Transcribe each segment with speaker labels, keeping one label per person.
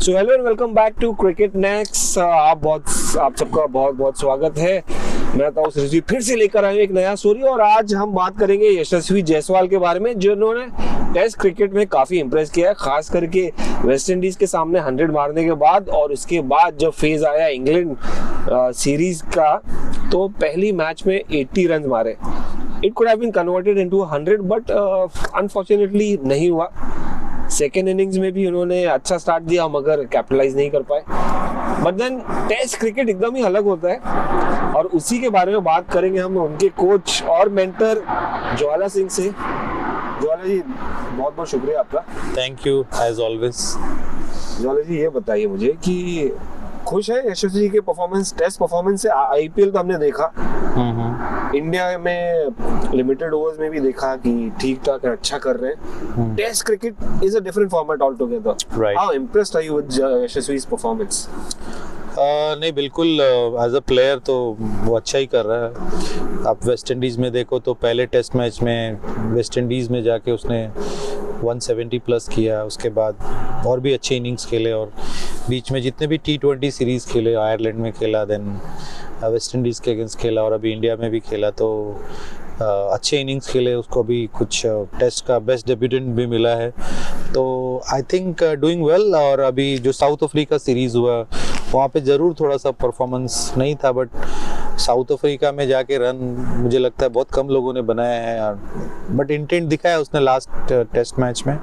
Speaker 1: So hello and welcome back to cricket next. आप सबका बहुत बहुत स्वागत है। मैं तो ऋषि फिर से लेकर आया एक नया स्टोरी और आज हम बात करेंगे यशस्वी जायसवाल के बारे में, जिन्होंने टेस्ट क्रिकेट में काफी इंप्रेस किया है, खास करके वेस्ट इंडीज के सामने 100 मारने के बाद। और उसके बाद जब फेज आया इंग्लैंड सीरीज का, तो पहली मैच में 80 रन मारे। It could have been converted into 100 but unfortunately नहीं हुआ। सेकेंड इनिंग्स में भी उन्होंने अच्छा स्टार्ट दिया मगर कैपिटलाइज नहीं कर पाए। बट देन टेस्ट क्रिकेट एकदम ही अलग होता है और उसी के बारे में बात करेंगे हम उनके कोच और मेंटर ज्वाला सिंह से। ज्वाला जी, बहुत बहुत शुक्रिया आपका।
Speaker 2: Thank you as always.
Speaker 1: Jwala ji, ये बताइए मुझे कि खुश है यशस्वी जी के परफॉर्मेंस, टेस्ट परफॉर्मेंस से? आईपीएल तो हमने देखा, इंडिया में लिमिटेड ओवर्स में भी देखा कि ठीक ठाक अच्छा कर रहे हैं। Test cricket is a different format altogether.
Speaker 2: Right.
Speaker 1: How impressed are you with Yashasvi's performance?
Speaker 2: नहीं, बिल्कुल एज अ प्लेयर तो वो अच्छा ही कर रहा है। आप वेस्ट इंडीज़ में देखो तो पहले टेस्ट मैच में वेस्ट इंडीज़ में जाके उसने 170 प्लस किया। उसके बाद और भी अच्छे इनिंग्स खेले और बीच में जितने भी T20 सीरीज़ खेले, आयरलैंड में खेला, देन वेस्ट इंडीज़ के अगेंस्ट खेला और अभी इंडिया में भी खेला, तो अच्छे इनिंग्स खेले। उसको भी कुछ टेस्ट का बेस्ट डेब्यूटेंट भी मिला है, तो आई थिंक डूइंग वेल। और अभी जो साउथ अफ्रीका सीरीज़ हुआ वहाँ पे ज़रूर थोड़ा सा परफॉर्मेंस नहीं था, बट साउथ अफ्रीका में जाके रन मुझे लगता है बहुत कम लोगों ने बनाया है, बट इंटेंट दिखाया उसने लास्ट टेस्ट मैच में।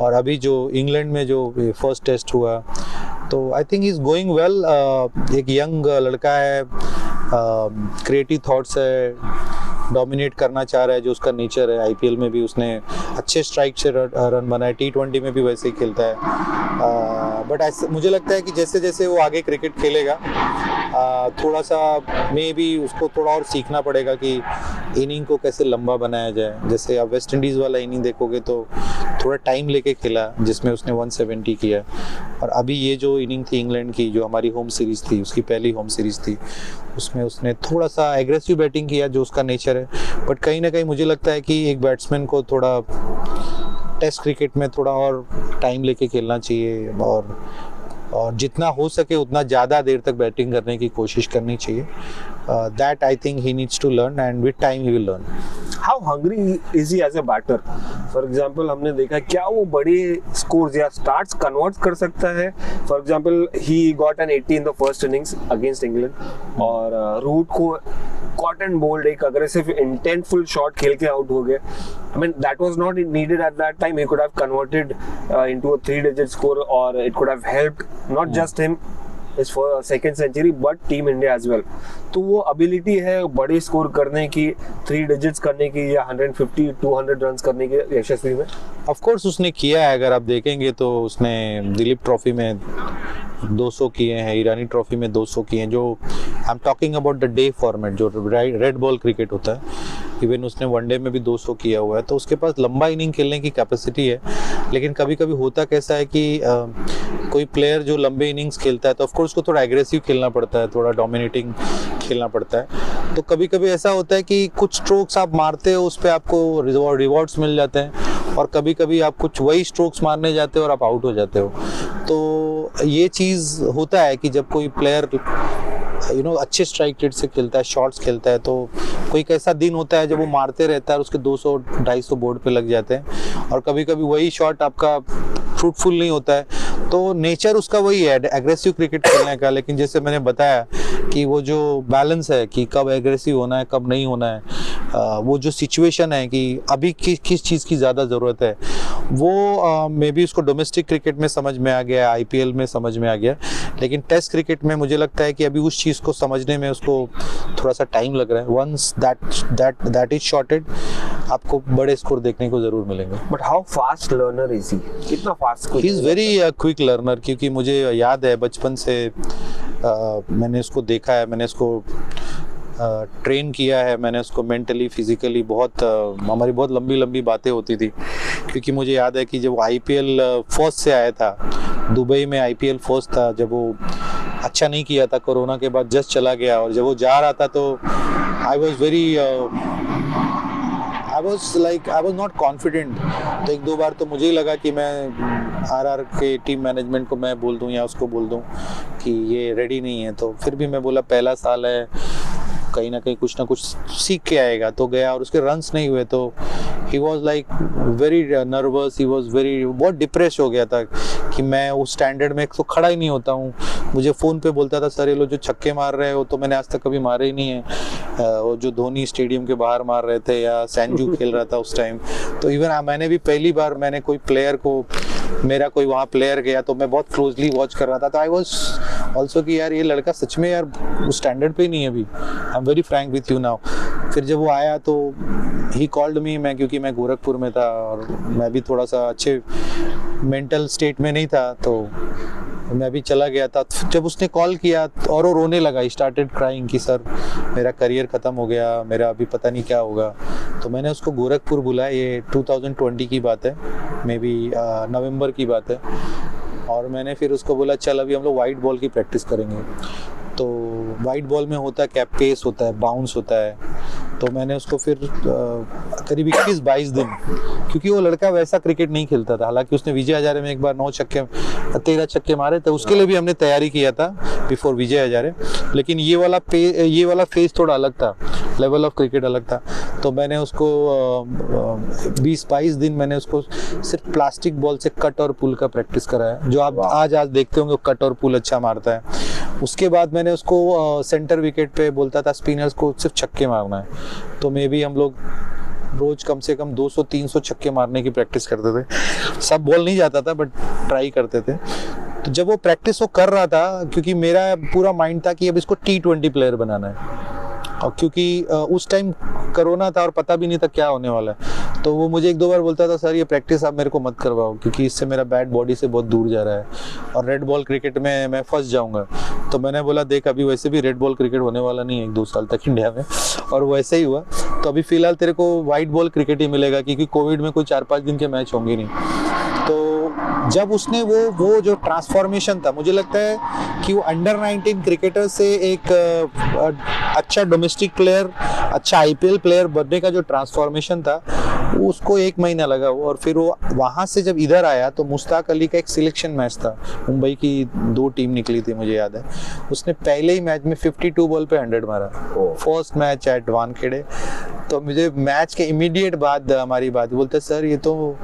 Speaker 2: और अभी जो इंग्लैंड में जो फर्स्ट टेस्ट हुआ, तो I think he is going well. एक यंग लड़का है, क्रिएटिव थॉट्स है, डोमिनेट करना चाह रहा है जो उसका नेचर है। आईपीएल में भी उसने अच्छे स्ट्राइक से रन बनाए, T20 में भी वैसे ही खेलता है। बट ऐसे मुझे लगता है कि जैसे जैसे वो आगे क्रिकेट खेलेगा थोड़ा सा मे भी उसको थोड़ा और सीखना पड़ेगा कि इनिंग को कैसे लंबा बनाया जाए। जैसे आप वेस्ट इंडीज़ वाला इनिंग देखोगे तो थोड़ा टाइम लेके खेला, जिसमें उसने 170 किया। और अभी ये जो इनिंग थी इंग्लैंड की, जो हमारी होम सीरीज़ थी, उसकी पहली होम सीरीज़ थी, उसमें उसने थोड़ा सा एग्रेसिव बैटिंग किया जो उसका नेचर है। बट कहीं ना कहीं मुझे लगता है कि एक बैट्समैन को थोड़ा टेस्ट क्रिकेट में थोड़ा और टाइम लेके खेलना चाहिए और जितना हो सके उतना ज़्यादा देर तक बैटिंग करने की कोशिश करनी चाहिए। That I think he needs to learn and with time he will learn.
Speaker 1: How hungry is he as a batter? For example हमने देखा क्या वो बड़े स्कोर्स या स्टार्ट्स कन्वर्ट कर सकता है? For example he got an 80 in the first innings against England और रूट को कॉट एंड बोल्ड एक अग्रेसिव इंटेंटफुल शॉट खेल के आउट हो गए। I mean that was not needed at that time. He could have converted into a 3-digit score, or it could have helped not just him his second century but team India as well. तो वो ability है बड़े score करने की, 3 digits करने की या 150-200 run करने की यशस्वी में।
Speaker 2: ऑफ कोर्स उसने किया है। अगर आप देखेंगे तो उसने दिलीप ट्रॉफी में 200 किए हैं, ईरानी ट्रॉफी में 200 किए हैं। जो आई am talking about the day format, जो रेड बॉल क्रिकेट होता है, इवन उसने वनडे में भी 200 किया हुआ है। तो उसके पास लंबा इनिंग खेलने की कैपेसिटी है। लेकिन कभी कभी होता कैसा है कि कोई प्लेयर जो लंबे इनिंग्स खेलता है तो ऑफकोर्स उसको थोड़ा एग्रेसिव खेलना पड़ता है, थोड़ा डोमिनेटिंग खेलना पड़ता है। तो कभी कभी ऐसा होता है कि कुछ स्ट्रोक्स आप मारते हो, उस पर आपको रिवॉर्ड्स मिल जाते हैं, और कभी कभी आप कुछ वही स्ट्रोक्स मारने जाते हो और आप आउट हो जाते हो। तो ये चीज़ होता है कि जब कोई प्लेयर अच्छे स्ट्राइक रेट से खेलता है, शॉट्स खेलता है, तो कोई कैसा दिन होता है जब वो मारते रहता है और उसके 200-250 बोर्ड पे लग जाते हैं, और कभी कभी वही शॉट आपका फ्रूटफुल नहीं होता है। तो नेचर उसका वही है, एग्रेसिव क्रिकेट खेलने का। लेकिन जैसे मैंने बताया कि वो जो बैलेंस है कि कब एग्रेसिव होना है, कब नहीं होना है, वो जो सिचुएशन है कि अभी किस चीज़ की ज़्यादा ज़रूरत है, वो मे बी उसको डोमेस्टिक क्रिकेट में समझ में आ गया, आईपीएल में समझ में आ गया। लेकिन टेस्ट क्रिकेट में मुझे लगता है कि अभी उस चीज़ को समझने में उसको थोड़ा सा टाइम लग रहा है। वंस दैट इज शॉर्टेड, आपको बड़े स्कोर देखने को ज़रूर मिलेंगे।
Speaker 1: But how fast learner is he? कितना fast?
Speaker 2: He is very quick learner, क्योंकि मुझे याद है बचपन से मैंने उसको देखा है, मैंने उसको ट्रेन किया है, मैंने उसको मेंटली फिजिकली बहुत हमारी बहुत लंबी लंबी बातें होती थी। क्योंकि मुझे याद है कि जब वो आईपीएल फर्स्ट से आया था, दुबई में आईपीएल फर्स्ट था, जब वो अच्छा नहीं किया था, कोरोना के बाद जस्ट चला गया, और जब वो जा रहा था तो आई आई वाज नॉट कॉन्फिडेंट। तो एक दो बार तो मुझे ही लगा कि मैं आरआर के टीम मैनेजमेंट को मैं बोल दूं या उसको बोल दूं कि ये रेडी नहीं है। तो फिर भी मैं बोला पहला साल है, कहीं ना कुछ सीख के आएगा। तो गया और उसके रन्स नहीं हुए तो he was like very nervous, he was very, बहुत डिप्रेस हो गया था कि मैं उस स्टैंडर्ड में तो खड़ा ही नहीं होता हूँ। मुझे फ़ोन पे बोलता था सर ये लोग जो छक्के मार रहे हो तो मैंने आज तक कभी मारे ही नहीं है। वो जो धोनी स्टेडियम के बाहर मार रहे थे या सैंजू खेल रहा था उस टाइम, तो इवन मैंने भी पहली बार मैंने कोई प्लेयर को, मेरा कोई वहाँ प्लेयर गया तो मैं बहुत क्लोजली वॉच कर रहा था। तो आई वॉज ऑल्सो कि यार ये लड़का सच में यार उस स्टैंडर्ड पे ही नहीं है अभी। I am very Frank with you now. फिर जब वो आया तो ही कॉल्ड मी, मैं क्योंकि मैं गोरखपुर में था और मैं भी थोड़ा सा अच्छे मेंटल स्टेट में नहीं था तो मैं भी चला गया था। जब उसने कॉल किया और वो रोने लगा, ही स्टार्टेड क्राइंग कि सर मेरा करियर ख़त्म हो गया, मेरा अभी पता नहीं क्या होगा। तो मैंने उसको गोरखपुर बुलाया, ये 2020 की बात है, मे बी नवंबर की बात है। और मैंने फिर उसको बोला चल अभी हम लोग वाइट बॉल की प्रैक्टिस करेंगे। तो वाइट बॉल में होता है क्या, पेस होता है, बाउंस होता है। तो मैंने उसको फिर करीब 21-22 दिन, क्योंकि वो लड़का वैसा क्रिकेट नहीं खेलता था, हालांकि उसने विजय हजारे में एक बार 13 छक्के मारे थे, उसके लिए भी हमने तैयारी किया था बिफोर विजय हजारे। लेकिन ये वाला फेज थोड़ा अलग था, लेवल ऑफ क्रिकेट अलग था। तो मैंने उसको 20-22 दिन मैंने उसको सिर्फ प्लास्टिक बॉल से कट और पुल का प्रैक्टिस कराया, जो आप आज देखते होंगे कट और पुल अच्छा मारता है। उसके बाद मैंने उसको सेंटर विकेट पे बोलता था स्पिनर्स को सिर्फ छक्के मारना है। तो मे बी हम लोग रोज कम से कम 200-300 छक्के मारने की प्रैक्टिस करते थे। सब बॉल नहीं जाता था बट ट्राई करते थे। तो जब वो प्रैक्टिस वो कर रहा था, क्योंकि मेरा पूरा माइंड था कि अब इसको T20 प्लेयर बनाना है, और क्योंकि उस टाइम कोरोना था और पता भी नहीं था क्या होने वाला है। तो वो मुझे एक दो बार बोलता था सर ये प्रैक्टिस आप मेरे को मत करवाओ, क्योंकि इससे मेरा बैट बॉडी से बहुत दूर जा रहा है और रेड बॉल क्रिकेट में मैं फंस जाऊंगा। तो मैंने बोला देख अभी वैसे भी रेड बॉल क्रिकेट होने वाला नहीं है 1-2 साल तक इंडिया में, और वैसे ही हुआ। तो अभी फिलहाल तेरे को वाइट बॉल क्रिकेट ही मिलेगा, क्योंकि कोविड में कोई 4-5 दिन के मैच होंगे नहीं। तो जब उसने वो जो ट्रांसफॉर्मेशन था, मुझे लगता है कि वो अंडर 19 क्रिकेटर से एक अच्छा डोमेस्टिक प्लेयर, अच्छा IPL प्लेयर बनने का जो ट्रांसफॉर्मेशन था, उसको 1 महीना लगा। और फिर वो वहाँ से जब इधर आया तो मुश्ताक अली का एक सिलेक्शन मैच था, मुंबई की 2 टीम निकली थी मुझे याद है। उसने पहले ही मैच में 52 बॉल पे 100 मारा, फर्स्ट मैच एट वानखेड़े। तो मुझे मैच के इमीडिएट बाद हमारी बात, बोलते सर ये तो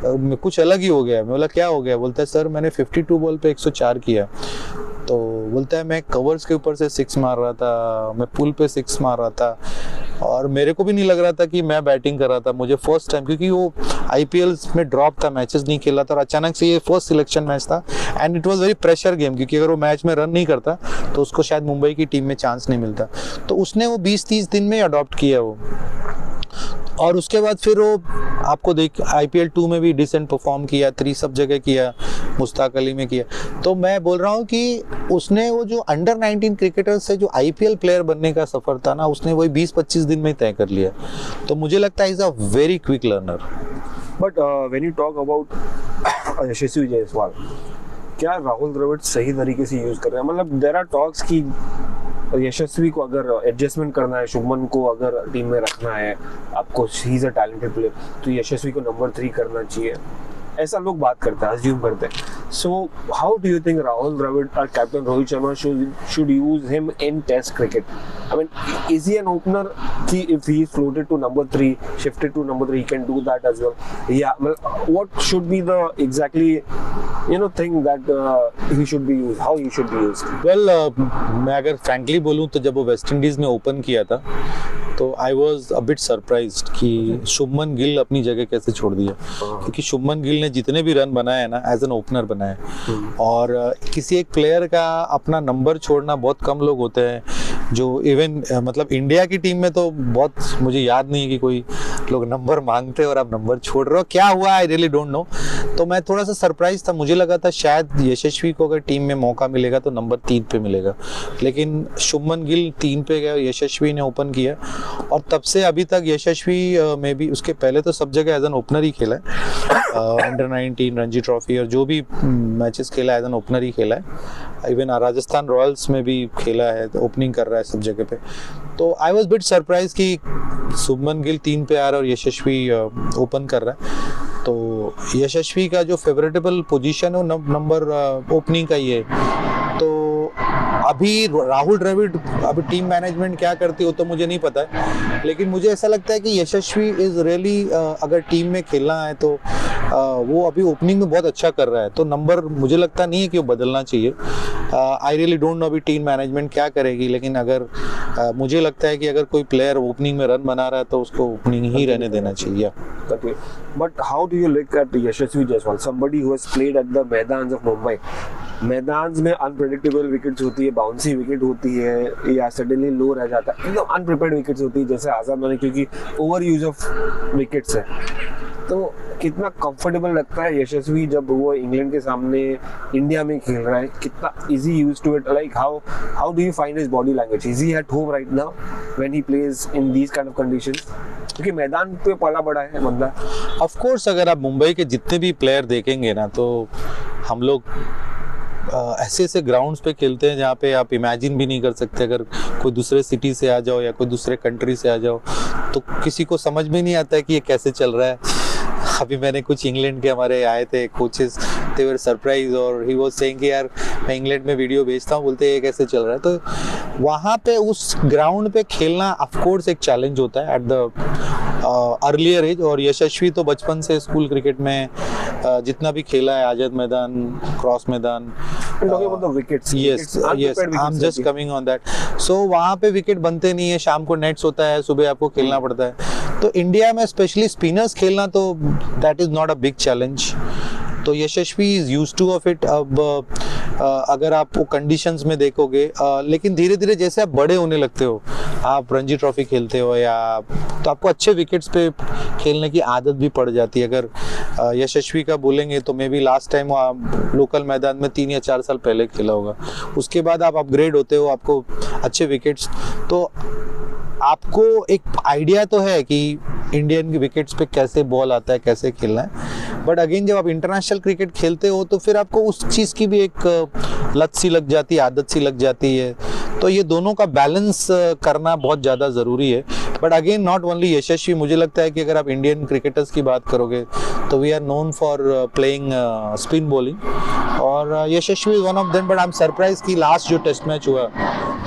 Speaker 2: कुछ अलग ही हो गया। मैं बोला क्या हो गया? बोलता है सर मैंने 52 बॉल पे 104 किया। तो बोलता है मैं कवर्स के ऊपर से 6 मार रहा था, मैं पुल पे 6 मार रहा था, और मेरे को भी नहीं लग रहा था कि मैं बैटिंग कर रहा था। मुझे फर्स्ट टाइम, क्योंकि वो IPL में ड्रॉप था, मैचेस नहीं खेला था, और अचानक से ये फर्स्ट सिलेक्शन मैच था and it was very pressure game, क्योंकि अगर वो मैच में रन नहीं करता तो उसको शायद मुंबई की टीम में चांस नहीं मिलता। तो उसने वो 20-30 दिन में अडॉप्ट किया वो, और उसके बाद फिर वो आपको देख IPL 2 में भी डिसेंट परफॉर्म किया, 3 सब जगह किया, मुश्ताक अली में किया। तो मैं बोल रहा हूँ कि उसने वो जो अंडर 19 क्रिकेटर से जो IPL प्लेयर बनने का सफर था ना, उसने वही 20-25 दिन में तय कर लिया। तो मुझे लगता है is a very quick learner.
Speaker 1: But when you talk about Yashasvi Jaiswal, क्या राहुल द्रविड़ सही तरीके से यूज कर रहे हैं? मतलब देयर आर टॉक्स कि यशस्वी को अगर एडजस्टमेंट करना है, शुभमन को अगर टीम में रखना है, आपको he is a talented player, तो यशस्वी को नंबर 3 करना चाहिए, ऐसा लोग बात करते हैं, अज्यूम करते हैं। So how do you think Rahul Dravid और captain Rohit Sharma should use him in test cricket? I mean, is he an opener? If he is floated to number 3, shifted to number 3, he can do that as well. Yeah, well, what should be the exactly thing that he should be used, how he should be used?
Speaker 2: Well, मैं अगर frankly बोलूँ तो जब वो West Indies में open किया था तो I was a bit surprised कि शुभमन गिल अपनी जगह कैसे छोड़ दिया, क्योंकि शुभमन गिल ने जितने भी रन बनाए ना एज एन ओपनर बनाए, और किसी एक प्लेयर का अपना नंबर छोड़ना बहुत कम लोग होते हैं जो इवन मतलब इंडिया की टीम में तो बहुत, मुझे याद नहीं है कि कोई लोग नंबर मांगते और आप नंबर छोड़ रहे हो, क्या हुआ आई रियली डोंट नो। तो मैं थोड़ा सा सरप्राइज था, मुझे लगा था शायद यशस्वी को अगर टीम में मौका मिलेगा तो नंबर 3 पे मिलेगा, लेकिन शुभमन गिल 3 पे गया, यशस्वी ने ओपन किया, और तब से अभी तक यशस्वी में भी, उसके पहले तो सब जगह एज एन ओपनर ही खेला है, अंडर 19 रणजी ट्रॉफी और जो भी मैचेस खेला एज एन ओपनर ही खेला है, इवन राजस्थान रॉयल्स में भी खेला है, ओपनिंग कर रहा है सब जगह पे। तो आई वॉज बिट सरप्राइज कि शुभमन गिल 3 पे आ रहा है और यशस्वी ओपन कर रहा है। तो यशस्वी का जो फेवरेटेबल पोजीशन है वो नंबर ओपनिंग का ही है। तो अभी राहुल द्रविड़ अभी टीम मैनेजमेंट क्या करती हो तो मुझे नहीं पता है, लेकिन मुझे ऐसा लगता है कि यशस्वी इज रियली अगर टीम में खेलना है तो वो अभी ओपनिंग में बहुत अच्छा कर रहा है। तो नंबर मुझे लगता नहीं है कि वो बदलना चाहिए। आई रियली डोंट नो अभी टीम मैनेजमेंट क्या करेगी, लेकिन अगर मुझे लगता है कि अगर कोई प्लेयर ओपनिंग में रन बना रहा है तो उसको ओपनिंग ही रहने देना चाहिए।
Speaker 1: Okay, but how do you look at Yashasvi Jaiswal, somebody who has played at the मैदान of Mumbai? मैदान में अनप्रेडिक्टेबल विकेट्स होती है, बाउंसी विकेट होती है या सडनली लो रह जाता है, एकदम अनप्रिपेयर्ड विकेट्स होती है जैसे आजाद मैंने, क्योंकि ओवर यूज ऑफ विकेट्स है। तो कितना कंफर्टेबल लगता है यशस्वी जब वो इंग्लैंड के सामने इंडिया में खेल रहा है, कितना easy use to it, like how do you find his body language, is he at home right now when he plays in these kind of conditions, क्योंकि मैदान पे पला बड़ा है बंदा।
Speaker 2: ऑफ कोर्स अगर आप मुंबई के जितने भी प्लेयर देखेंगे ना तो हम लोग ऐसे ऐसे ग्राउंड्स पे खेलते हैं जहाँ पे आप इमेजिन भी नहीं कर सकते। अगर कोई दूसरे सिटी से आ जाओ या कोई दूसरे कंट्री से आ जाओ तो किसी को समझ में नहीं आता है कि ये कैसे चल रहा है। अभी मैंने कुछ इंग्लैंड के हमारे आए थे कोचेस, दे वर सरप्राइज और ही वाज सेइंग कि यार मैं इंग्लैंड में वीडियो भेजता हूँ, बोलते ये कैसे चल रहा है। तो वहाँ पे उस ग्राउंड पे खेलना ऑफ कोर्स एक चैलेंज होता है एट द अर्लियर एज। और यशस्वी तो बचपन से स्कूल क्रिकेट में जितना भी खेला है, आजाद मैदान, क्रॉस मैदान, yes, I'm just coming on that. So वहाँ पे विकेट बनते नहीं है, शाम को नेट्स होता है, सुबह आपको खेलना पड़ता है। तो इंडिया में स्पेशली स्पिनर्स खेलना तो that is not a big challenge. तो Yashasvi is use to of it. अब अगर आप वो कंडीशंस में देखोगे, लेकिन धीरे धीरे जैसे आप बड़े होने लगते हो, आप रणजी ट्रॉफी खेलते हो या तो आपको अच्छे विकेट्स पे खेलने की आदत भी पड़ जाती है। अगर यशस्वी का बोलेंगे तो may be last time local मैदान में 3 या 4 साल पहले खेला होगा। उसके बाद आप अपग्रेड होते हो, आपको अच्छे विकेट्स, तो आपको एक आइडिया तो है कि इंडियन की विकेट्स पे कैसे बॉल आता है, कैसे खेलना है। बट अगेन जब आप इंटरनेशनल क्रिकेट खेलते हो तो फिर आपको उस चीज़ की भी एक लत सी लग जाती है, आदत सी लग जाती है। तो ये दोनों का बैलेंस करना बहुत ज़्यादा ज़रूरी है। बट अगेन नॉट ओनली यशस्वी, मुझे लगता है कि अगर आप इंडियन क्रिकेटर्स की बात करोगे तो we are known for playing spin bowling और Yashasvi is one of them. But I am surprise कि लास्ट जो टेस्ट मैच हुआ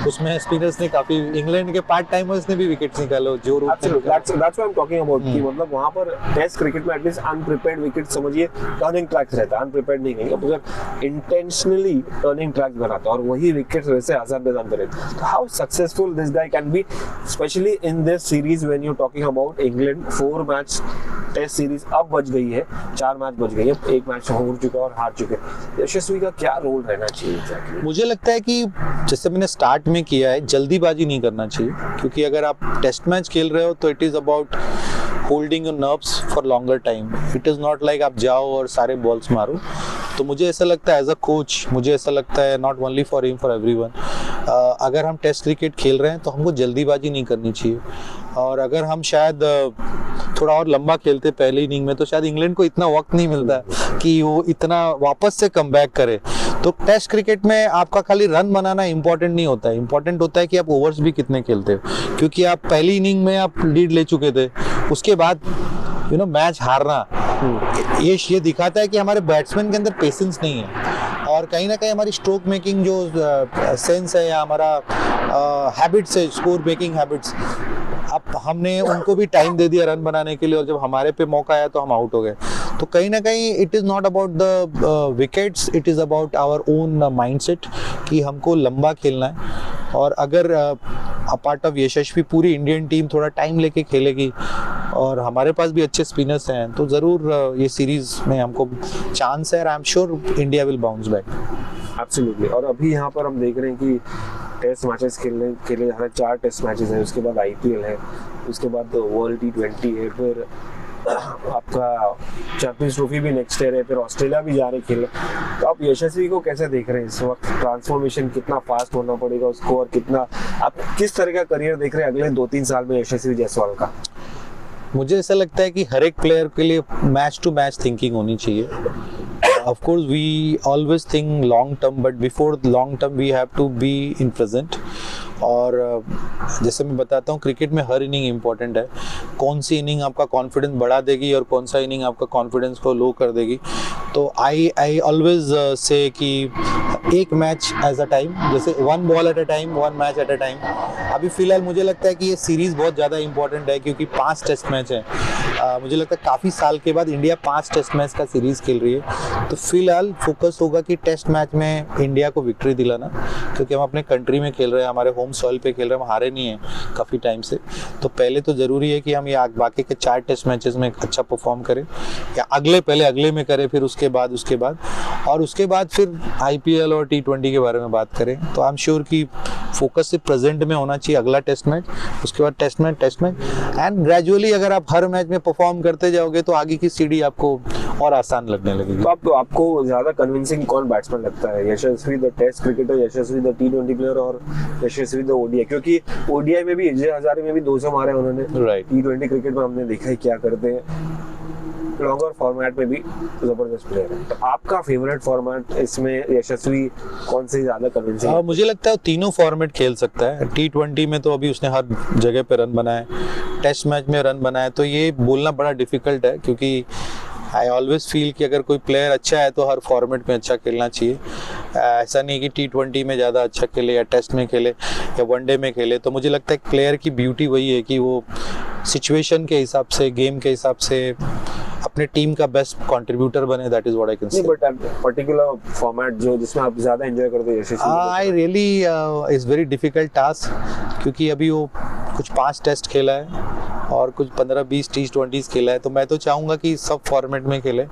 Speaker 2: उसमें स्पिनर्स ने काफी, इंग्लैंड के पार्ट टाइमर्स ने भी विकेट्स निकाले Joe Root
Speaker 1: that's what I am talking about कि मतलब वहां पर टेस्ट क्रिकेट में एटलीस्ट अनप्रिपेयर्ड विकेट समझिए टर्निंग ट्रैक्स रहता है, अनप्रिपेयर्ड नहीं कहेंगे, मगर इंटेंशनली टर्निंग ट्रैक्स बनाता है और वही विकेट्स वैसे आजाद मैदान पे रहते। तो how successful this guy can be specially in this series when you talking about England 4 match test series अब बच गई है, 4 मैच बच गई है, 1 मैच हो चुका और हार चुके। यशस्वी का क्या रोल रहना चाहिए exactly?
Speaker 2: मुझे लगता है कि जैसे मैंने स्टार्ट में किया है, जल्दीबाजी नहीं करना चाहिए, क्योंकि अगर आप टेस्ट मैच खेल रहे हो तो it is about holding your nerves for longer time. It is not like आप जाओ और सारे बॉल्स मारो। तो मुझे ऐसा लगता है एज अ कोच, मुझे ऐसा लगता है not only for him, for everyone, अगर हम टेस्ट क्रिकेट खेल रहे हैं तो हमको जल्दीबाजी नहीं करनी चाहिए। और अगर हम शायद थोड़ा और लंबा खेलते पहले इनिंग में तो शायद इंग्लैंड को इतना वक्त नहीं मिलता कि वो इतना वापस से कम बैक करे। तो टेस्ट क्रिकेट में आपका खाली रन बनाना इंपॉर्टेंट नहीं होता है, इंपॉर्टेंट होता है कि आप ओवर्स भी कितने खेलते हो, क्योंकि आप पहली इनिंग में आप लीड ले चुके थे, उसके बाद मैच हारना ये दिखाता है कि हमारे बैट्समैन के अंदर पेशेंस नहीं है और कहीं ना कहीं हमारी स्ट्रोक मेकिंग जो सेंस है या हमारा हैबिट्स है, स्कोर मेकिंग हैबिट्स, अब हमने उनको भी टाइम दे दिया रन बनाने के लिए और जब हमारे पे मौका आया तो हम आउट हो गए। तो कहीं ना कहीं it is not about the wickets, it is about our own mindset कि हमको लंबा खेलना है। और अगर अपार्ट ऑफ यशस्वी पूरी इंडियन टीम थोड़ा टाइम लेके खेलेगी और हमारे पास भी अच्छे स्पिनर्स हैं तो ज़रूर ये सीरीज़ में हमको चांस है और I am sure India will bounce back.
Speaker 1: Absolutely. और अभी यहाँ पर हम देख रहे हैं कि टेस्ट मैचेस खेले जा रहे हैं, 4 टेस्ट मैचेस हैं, उसके बाद IPL है, उसके बाद वर्ल्ड T20 है, फिर आपका चैंपियंस ट्रॉफी भी नेक्स्ट ईयर है, फिर ऑस्ट्रेलिया भी जा रहे खेलने। तो आप यशस्वी को कैसे देख रहे हैं इस वक्त? ट्रांसफॉर्मेशन कितना फास्ट होना पड़ेगा उसको और कितना आप किस तरह का करियर देख रहे हैं अगले 2-3 साल में यशस्वी जायसवाल का?
Speaker 2: मुझे ऐसा लगता है कि हर एक प्लेयर के लिए मैच टू मैच थिंकिंग होनी चाहिए। Of course we always think long term, but before long term we have to be in present। और जैसे मैं बताता हूँ क्रिकेट में हर इनिंग इम्पोर्टेंट है, कौन सी इनिंग आपका कॉन्फिडेंस बढ़ा देगी और कौन सा इनिंग आपका कॉन्फिडेंस को लो कर देगी। तो आई ऑलवेज से कि एक मैच एज अ टाइम, जैसे one ball at a time, one match at a time. अभी फिलहाल मुझे लगता है कि ये सीरीज़ बहुत ज़्यादा इंपॉर्टेंट है क्योंकि 5 टेस्ट मैच हैं। मुझे लगता है काफ़ी साल के बाद इंडिया 5 टेस्ट मैच का सीरीज़ खेल रही है। तो फिलहाल फोकस होगा कि टेस्ट मैच में इंडिया को विक्ट्री दिलाना, क्योंकि हम अपने कंट्री में खेल रहे हैं, हमारे होम सॉइल पे खेल रहे हैं, हम हारे नहीं हैं काफ़ी टाइम से। तो पहले तो ज़रूरी है कि हम ये बाकी के 4 टेस्ट मैचेस में अच्छा परफॉर्म करें, या पहले अगले में करें, फिर उसके बाद और उसके बाद फिर IPL और T20 के बारे में बात करें। तो आई एम श्योर कि फोकस सिर्फ प्रेजेंट में होना चाहिए, अगला टेस्ट मैच, उसके बाद टेस्ट मैच एंड ग्रेजुअली अगर आप हर मैच में परफॉर्म करते जाओगे तो आगे की सीढ़ी आपको और आसान लगने लगेगी।
Speaker 1: तो आपको ज्यादा कन्विंसिंग कौन बैट्समैन लगता है, Yashasvi the test cricketer, Yashasvi the T20 player, और यशस्वी द ODI? क्योंकि ODI में भी अजय हजारे में भी 200 मारे उन्होंने,
Speaker 2: राइट।
Speaker 1: T20 क्रिकेट में हमने देखा है क्या करते हैं, लॉन्गर फॉर्मेट में भी जबरदस्त प्लेयर है। तो आपका फेवरेट फॉर्मेट इसमें यशस्वी कौन से ज्यादा कन्विंसिंग?
Speaker 2: मुझे लगता है तीनों फॉर्मेट खेल सकता है। T20 में तो अभी उसने हर जगह पे रन बनाए, टेस्ट मैच में रन बनाए, तो ये बोलना बड़ा डिफिकल्ट है क्योंकि आई ऑलवेज फील कि अगर कोई प्लेयर अच्छा है तो हर फॉर्मेट में अच्छा खेलना चाहिए। ऐसा नहीं कि T20 में ज़्यादा अच्छा खेले या टेस्ट में खेले या वनडे में खेले। तो मुझे लगता है प्लेयर की ब्यूटी वही है कि वो सिचुएशन के हिसाब से, गेम के हिसाब से अपने टीम का बेस्ट कंट्रीब्यूटर बने। That is what I can say.
Speaker 1: But particular format जो जिसमें आप ज्यादा एंजॉय करते हो Yashasvi?
Speaker 2: I really is very difficult task, क्योंकि अभी वो कुछ 5 टेस्ट खेला है और कुछ 15-20 T20 खेला है। तो मैं तो चाहूँगा कि सब फॉर्मेट में खेले।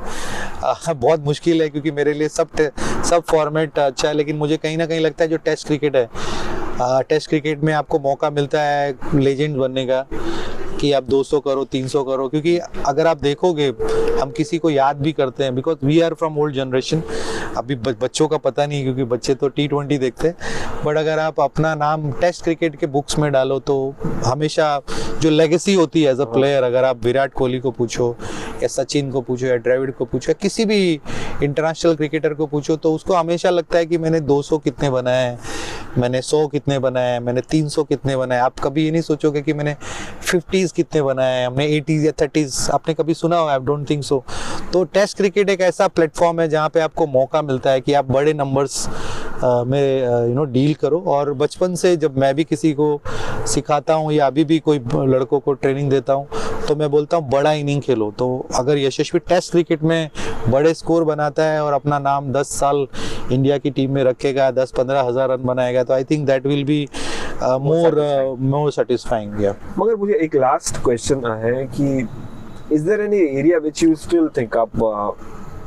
Speaker 2: बहुत मुश्किल है क्योंकि मेरे लिए सब फॉर्मेट अच्छा है, लेकिन मुझे कहीं ना कहीं लगता है जो टेस्ट क्रिकेट है, टेस्ट क्रिकेट में आपको मौका मिलता है लेजेंड बनने का, कि आप 200 करो, 300 करो। क्योंकि अगर आप देखोगे हम किसी को याद भी करते हैं because we are from old generation. अभी बच्चों का पता नहीं क्योंकि बच्चे तो T20 देखते हैं, बट अगर आप अपना नाम टेस्ट क्रिकेट के बुक्स में डालो तो हमेशा जो लेगेसी होती है एज अ प्लेयर, अगर आप विराट कोहली को पूछो या सचिन को पूछो या द्रविड़ को पूछो या किसी भी इंटरनेशनल क्रिकेटर को पूछो, तो उसको हमेशा लगता है कि मैंने 200 कितने बनाए हैं, मैंने 100 कितने बनाए हैं, मैंने 300 कितने बनाए। आप कभी ये नहीं सोचोगे कि मैंने 50s कितने बनाए हैं, हमने 80s या 30s आपने कभी सुना हो? I don't think so. तो टेस्ट क्रिकेट एक ऐसा प्लेटफॉर्म है जहाँ पे आपको मौका मिलता है कि आप बड़े नंबर्स में डील करो। और बचपन से जब मैं भी किसी को सिखाता हूँ या अभी भी कोई लड़कों को ट्रेनिंग देता हूँ तो मैं बोलता हूँ बड़ा इनिंग खेलो। तो अगर यशस्वी टेस्ट क्रिकेट में बड़े स्कोर बनाता है और अपना नाम 10 साल इंडिया की टीम में रखेगा, 10-15 हज़ार रन बनाएगा, तो I think that will be more satisfying.
Speaker 1: मगर मुझे एक लास्ट क्वेश्चन है कि is there any area which you still think आप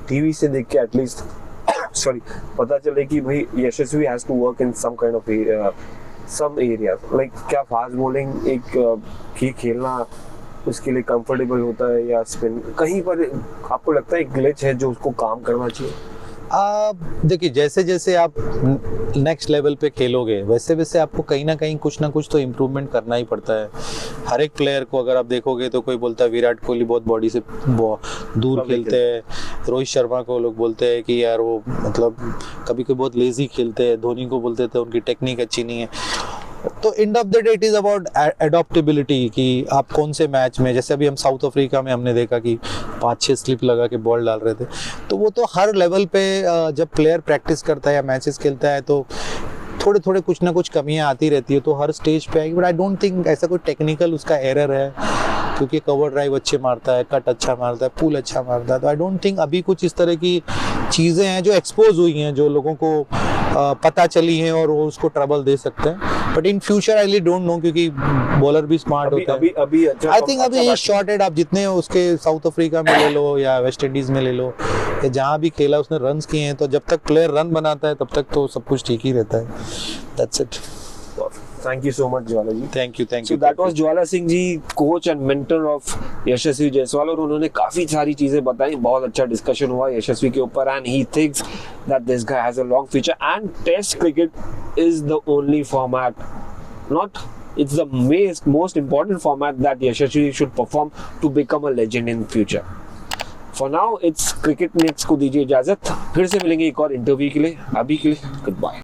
Speaker 1: टीवी से देख के एटलीस्ट सॉरी पता चले कि भाई Yashasvi has to work in some kind of some area, like क्या फास्ट बॉलिंग एक खेलना उसके लिए कंफर्टेबल होता है, या स्पिन कहीं पर आपको लगता है ग्लिच है जो उसको काम करना चाहिए?
Speaker 2: देखिए, जैसे जैसे आप नेक्स्ट लेवल पे खेलोगे वैसे वैसे आपको कहीं ना कहीं कुछ ना कुछ तो इम्प्रूवमेंट करना ही पड़ता है। हर एक प्लेयर को अगर आप देखोगे तो कोई बोलता है विराट कोहली बहुत बॉडी से दूर खेलते हैं, रोहित शर्मा को लोग बोलते हैं कि यार वो मतलब कभी कभी बहुत लेजी खेलते हैं, धोनी को बोलते थे उनकी टेक्निक अच्छी नहीं है। तो end of the day it is about adaptability कि आप कौन से मैच में, जैसे अभी हम साउथ अफ्रीका में हमने देखा कि 5-6 स्लिप लगा के बॉल डाल रहे थे। तो वो तो हर लेवल पे जब प्लेयर प्रैक्टिस करता है या मैचेस खेलता है तो थोड़े थोड़े कुछ ना कुछ कमियां आती रहती है, तो हर स्टेज पे आएगी। बट आई डोंट थिंक ऐसा कोई टेक्निकल उसका एरर है, क्योंकि कवर ड्राइव अच्छे मारता है, कट अच्छा मारता है, पुल अच्छा मारता है। तो आई डोंट थिंक अभी कुछ इस तरह की चीज़ें हैं जो एक्सपोज हुई हैं, जो लोगों को पता चली हैं और वो उसको ट्रबल दे सकते हैं। But in future I really don't know, क्योंकि बॉलर भी स्मार्ट होता है।
Speaker 1: अभी
Speaker 2: आई थिंक अभी ये शॉर्टेड, आप जितने उसके साउथ अफ्रीका में ले लो या वेस्ट इंडीज में ले लो या जहाँ भी खेला उसने रन्स किए हैं, तो जब तक प्लेयर रन बनाता है तब तक तो सब कुछ ठीक ही रहता है। That's it.
Speaker 1: Thank you so much, Jwala ji.
Speaker 2: Thank you.
Speaker 1: So that was Jwala Singh ji, coach and mentor of Yashasvi Jaiswal, और उन्होंने काफी सारी चीजें बताई। बहुत अच्छा डिस्कशन हुआ यशस्वी के ऊपर, and he thinks that this guy has a long future and test cricket is the only format, not it's the most important format that Yashasvi should perform to become a legend in future. For now it's cricket next को दीजिए इजाजत, फिर से मिलेंगे एक और interview के लिए। अभी के लिए गुड बाय।